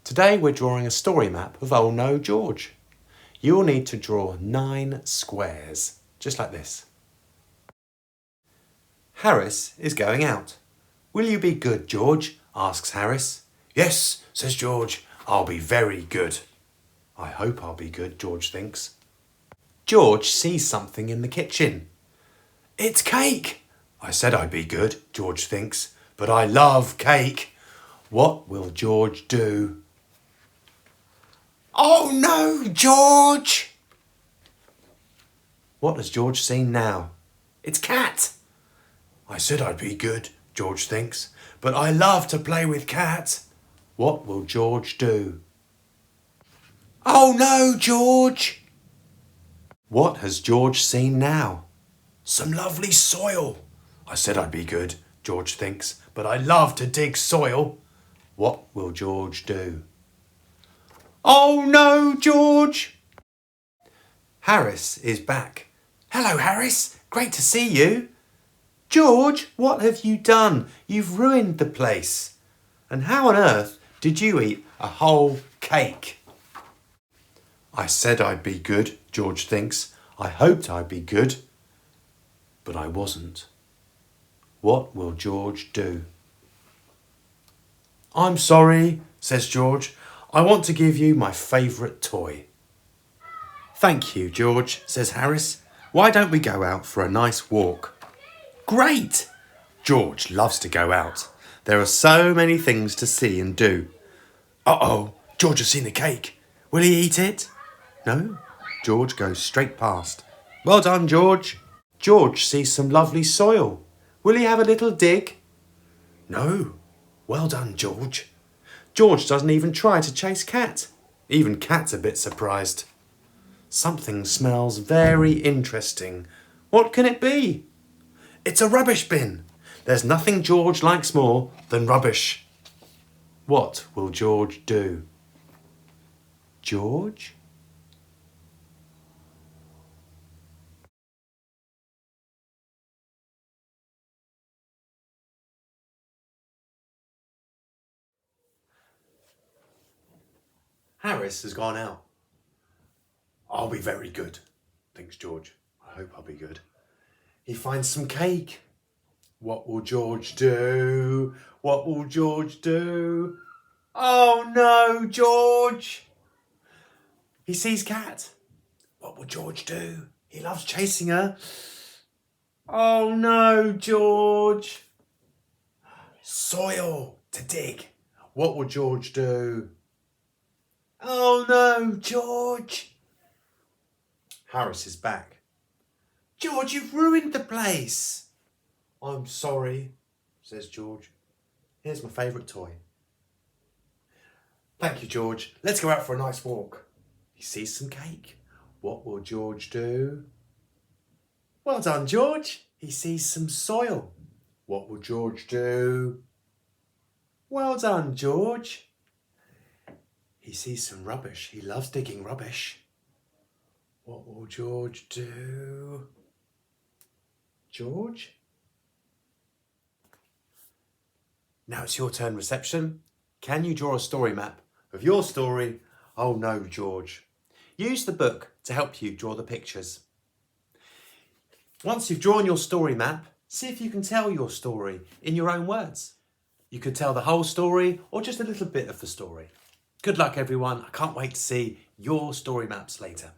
Today we're drawing a story map of Oh No, George. You'll need to draw 9 squares, just like this. Harris is going out. Will you be good, George? Asks Harris. Yes, says George. I'll be very good. I hope I'll be good, George thinks. George sees something in the kitchen. It's cake. I said I'd be good, George thinks, but I love cake. What will George do? Oh no, George! What has George seen now? It's cat. I said I'd be good, George thinks, but I love to play with cat. What will George do? Oh no, George! What has George seen now? Some lovely soil. I said I'd be good, George thinks, but I love to dig soil. What will George do? Oh no, George! Harris is back. Hello, Harris. Great to see you. George, what have you done? You've ruined the place. And how on earth did you eat a whole cake? I said I'd be good, George thinks. I hoped I'd be good, but I wasn't. What will George do? I'm sorry, says George. I want to give you my favourite toy. Thank you, George, says Harris. Why don't we go out for a nice walk? Great! George loves to go out. There are so many things to see and do. Uh-oh, George has seen the cake. Will he eat it? No, George goes straight past. Well done, George. George sees some lovely soil. Will he have a little dig? No. Well done, George. George doesn't even try to chase Cat. Even Cat's a bit surprised. Something smells very interesting. What can it be? It's a rubbish bin. There's nothing George likes more than rubbish. What will George do? George? Harris has gone out. I'll be very good, thinks George. I hope I'll be good. He finds some cake. What will George do? What will George do? Oh no, George! He sees Cat. What will George do? He loves chasing her. Oh no, George! Soil to dig. What will George do? Oh no, George! Harris is back. George, you've ruined the place. I'm sorry, says George. Here's my favourite toy. Thank you, George. Let's go out for a nice walk. He sees some cake. What will George do? Well done, George. He sees some soil. What will George do? Well done, George. He sees some rubbish. He loves digging rubbish. What will George do? George? Now it's your turn, reception. Can you draw a story map of your story, Oh No, George? Use the book to help you draw the pictures. Once you've drawn your story map, see if you can tell your story in your own words. You could tell the whole story or just a little bit of the story. Good luck, everyone. I can't wait to see your story maps later.